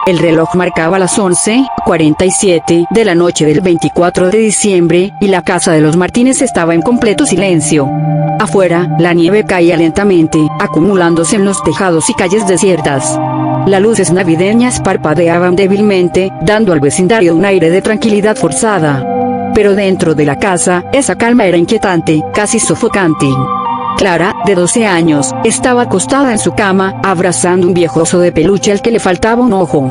El reloj marcaba las 11:47 de la noche del 24 de diciembre, y la casa de los Martínez estaba en completo silencio. Afuera, la nieve caía lentamente, acumulándose en los tejados y calles desiertas. Las luces navideñas parpadeaban débilmente, dando al vecindario un aire de tranquilidad forzada. Pero dentro de la casa, esa calma era inquietante, casi sofocante. Clara, de 12 años, estaba acostada en su cama, abrazando un viejo oso de peluche al que le faltaba un ojo.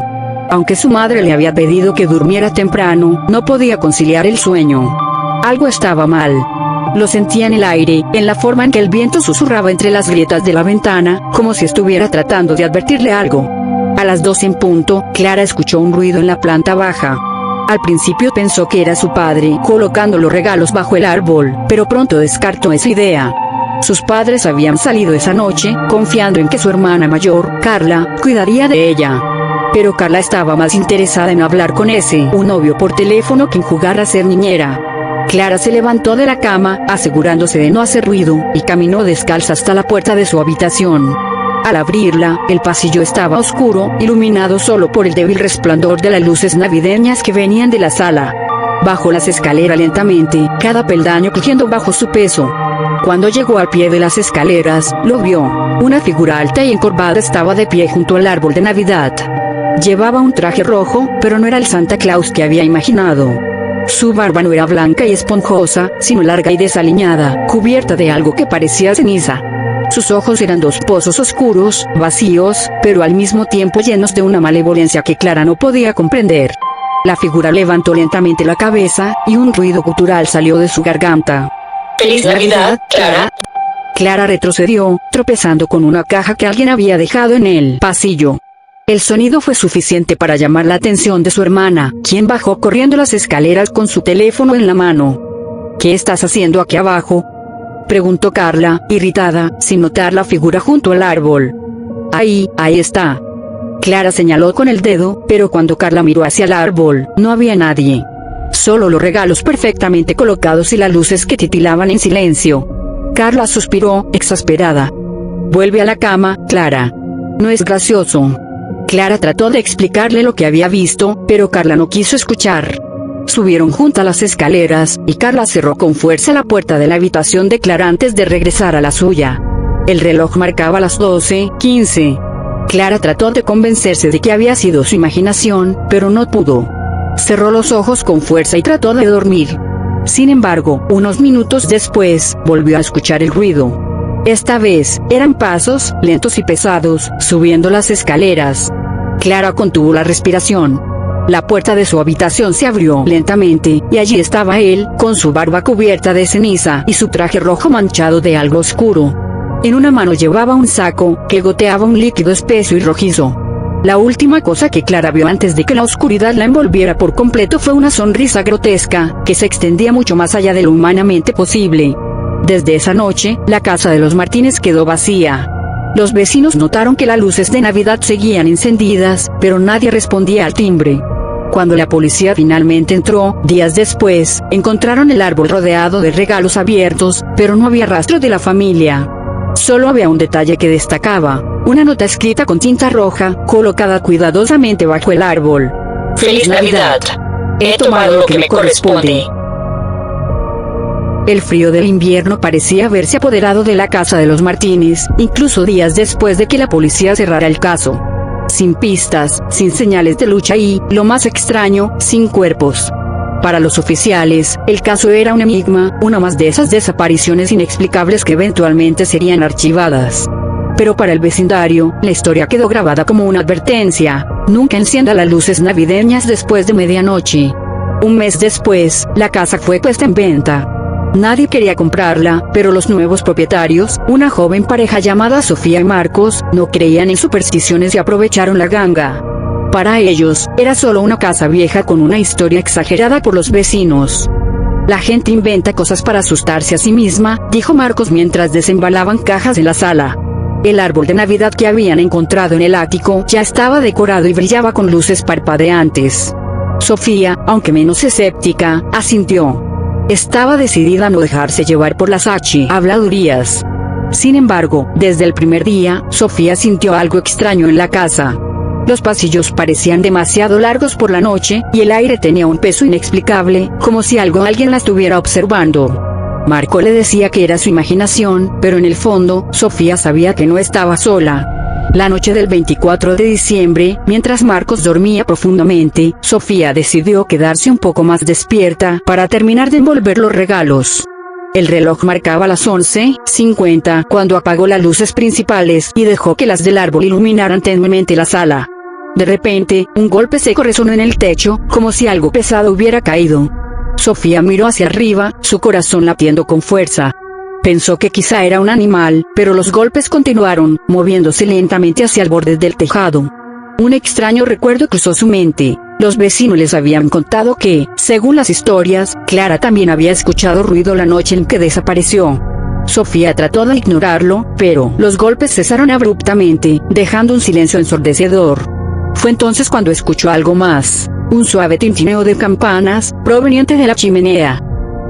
Aunque su madre le había pedido que durmiera temprano, no podía conciliar el sueño. Algo estaba mal. Lo sentía en el aire, en la forma en que el viento susurraba entre las grietas de la ventana, como si estuviera tratando de advertirle algo. A las 12 en punto, Clara escuchó un ruido en la planta baja. Al principio pensó que era su padre colocando los regalos bajo el árbol, pero pronto descartó esa idea. Sus padres habían salido esa noche, confiando en que su hermana mayor, Carla, cuidaría de ella. Pero Carla estaba más interesada en hablar con un novio por teléfono que en jugar a ser niñera. Clara se levantó de la cama, asegurándose de no hacer ruido, y caminó descalza hasta la puerta de su habitación. Al abrirla, el pasillo estaba oscuro, iluminado solo por el débil resplandor de las luces navideñas que venían de la sala. Bajó las escaleras lentamente, cada peldaño crujiendo bajo su peso. Cuando llegó al pie de las escaleras, lo vio. Una figura alta y encorvada estaba de pie junto al árbol de Navidad. Llevaba un traje rojo, pero no era el Santa Claus que había imaginado. Su barba no era blanca y esponjosa, sino larga y desaliñada, cubierta de algo que parecía ceniza. Sus ojos eran dos pozos oscuros, vacíos, pero al mismo tiempo llenos de una malevolencia que Clara no podía comprender. La figura levantó lentamente la cabeza, y un ruido gutural salió de su garganta. ¡Feliz Navidad, Clara! Clara retrocedió, tropezando con una caja que alguien había dejado en el pasillo. El sonido fue suficiente para llamar la atención de su hermana, quien bajó corriendo las escaleras con su teléfono en la mano. ¿Qué estás haciendo aquí abajo?, preguntó Carla, irritada, sin notar la figura junto al árbol. Ahí está. Clara señaló con el dedo, pero cuando Carla miró hacia el árbol, no había nadie. Solo los regalos perfectamente colocados y las luces que titilaban en silencio. Carla suspiró, exasperada. Vuelve a la cama, Clara. No es gracioso. Clara trató de explicarle lo que había visto, pero Carla no quiso escuchar. Subieron juntas las escaleras, y Carla cerró con fuerza la puerta de la habitación de Clara antes de regresar a la suya. El reloj marcaba las 12:15. Clara trató de convencerse de que había sido su imaginación, pero no pudo. Cerró los ojos con fuerza y trató de dormir. Sin embargo, unos minutos después, volvió a escuchar el ruido. Esta vez, eran pasos, lentos y pesados, subiendo las escaleras. Clara contuvo la respiración. La puerta de su habitación se abrió lentamente, y allí estaba él, con su barba cubierta de ceniza y su traje rojo manchado de algo oscuro. En una mano llevaba un saco, que goteaba un líquido espeso y rojizo. La última cosa que Clara vio antes de que la oscuridad la envolviera por completo fue una sonrisa grotesca, que se extendía mucho más allá de lo humanamente posible. Desde esa noche, la casa de los Martínez quedó vacía. Los vecinos notaron que las luces de Navidad seguían encendidas, pero nadie respondía al timbre. Cuando la policía finalmente entró, días después, encontraron el árbol rodeado de regalos abiertos, pero no había rastro de la familia. Solo había un detalle que destacaba: una nota escrita con tinta roja, colocada cuidadosamente bajo el árbol. ¡Feliz Navidad! He tomado lo que me corresponde. El frío del invierno parecía haberse apoderado de la casa de los Martínez, incluso días después de que la policía cerrara el caso. Sin pistas, sin señales de lucha y, lo más extraño, sin cuerpos. Para los oficiales, el caso era un enigma, una más de esas desapariciones inexplicables que eventualmente serían archivadas. Pero para el vecindario, la historia quedó grabada como una advertencia: nunca encienda las luces navideñas después de medianoche. Un mes después, la casa fue puesta en venta. Nadie quería comprarla, pero los nuevos propietarios, una joven pareja llamada Sofía y Marcos, no creían en supersticiones y aprovecharon la ganga. Para ellos, era solo una casa vieja con una historia exagerada por los vecinos. La gente inventa cosas para asustarse a sí misma, dijo Marcos mientras desembalaban cajas en la sala. El árbol de Navidad que habían encontrado en el ático ya estaba decorado y brillaba con luces parpadeantes. Sofía, aunque menos escéptica, asintió. Estaba decidida a no dejarse llevar por las habladurías. Sin embargo, desde el primer día, Sofía sintió algo extraño en la casa. Los pasillos parecían demasiado largos por la noche, y el aire tenía un peso inexplicable, como si alguien la estuviera observando. Marco le decía que era su imaginación, pero en el fondo, Sofía sabía que no estaba sola. La noche del 24 de diciembre, mientras Marcos dormía profundamente, Sofía decidió quedarse un poco más despierta para terminar de envolver los regalos. El reloj marcaba las 11:50 cuando apagó las luces principales y dejó que las del árbol iluminaran tenuemente la sala. De repente, un golpe seco resonó en el techo, como si algo pesado hubiera caído. Sofía miró hacia arriba, su corazón latiendo con fuerza. Pensó que quizá era un animal, pero los golpes continuaron, moviéndose lentamente hacia el borde del tejado. Un extraño recuerdo cruzó su mente. Los vecinos les habían contado que, según las historias, Clara también había escuchado ruido la noche en que desapareció. Sofía trató de ignorarlo, pero los golpes cesaron abruptamente, dejando un silencio ensordecedor. Fue entonces cuando escuchó algo más. Un suave tintineo de campanas, proveniente de la chimenea.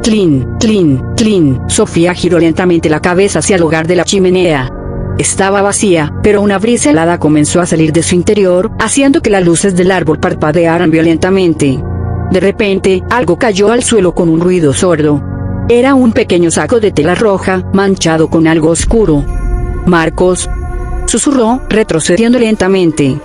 Clink, clink, clink. Sofía giró lentamente la cabeza hacia el hogar de la chimenea. Estaba vacía, pero una brisa helada comenzó a salir de su interior, haciendo que las luces del árbol parpadearan violentamente. De repente, algo cayó al suelo con un ruido sordo. Era un pequeño saco de tela roja, manchado con algo oscuro. «Marcos», susurró, retrocediendo lentamente.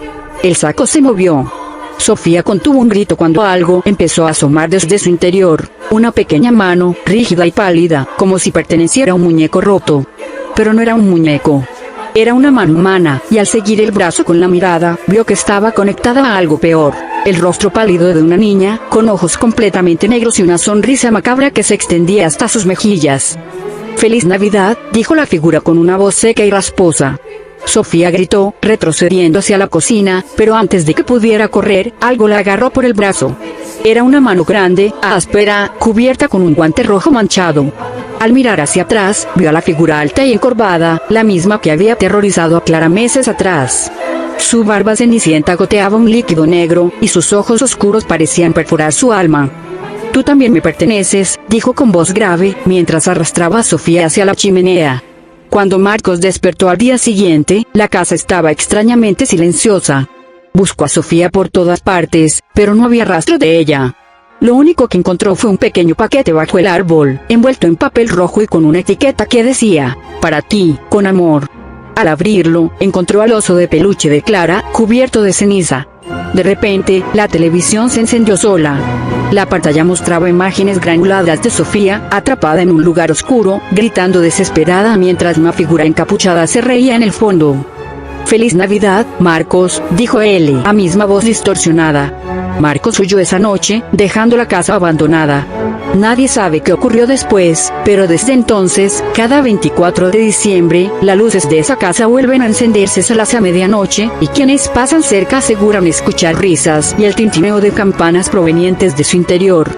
El saco se movió. Sofía contuvo un grito cuando algo empezó a asomar desde su interior. Una pequeña mano, rígida y pálida, como si perteneciera a un muñeco roto. Pero no era un muñeco. Era una mano humana, y al seguir el brazo con la mirada, vio que estaba conectada a algo peor. El rostro pálido de una niña, con ojos completamente negros y una sonrisa macabra que se extendía hasta sus mejillas. «¡Feliz Navidad!», dijo la figura con una voz seca y rasposa. Sofía gritó, retrocediendo hacia la cocina, pero antes de que pudiera correr, algo la agarró por el brazo. Era una mano grande, áspera, cubierta con un guante rojo manchado. Al mirar hacia atrás, vio a la figura alta y encorvada, la misma que había aterrorizado a Clara meses atrás. Su barba cenicienta goteaba un líquido negro, y sus ojos oscuros parecían perforar su alma. «Tú también me perteneces», dijo con voz grave, mientras arrastraba a Sofía hacia la chimenea. Cuando Marcos despertó al día siguiente, la casa estaba extrañamente silenciosa. Buscó a Sofía por todas partes, pero no había rastro de ella. Lo único que encontró fue un pequeño paquete bajo el árbol, envuelto en papel rojo y con una etiqueta que decía, «Para ti, con amor». Al abrirlo, encontró al oso de peluche de Clara, cubierto de ceniza. De repente, la televisión se encendió sola. La pantalla mostraba imágenes granuladas de Sofía, atrapada en un lugar oscuro, gritando desesperada mientras una figura encapuchada se reía en el fondo. «Feliz Navidad, Marcos», dijo él, a misma voz distorsionada. Marcos huyó esa noche, dejando la casa abandonada. Nadie sabe qué ocurrió después, pero desde entonces, cada 24 de diciembre, las luces de esa casa vuelven a encenderse solas a medianoche, y quienes pasan cerca aseguran escuchar risas y el tintineo de campanas provenientes de su interior.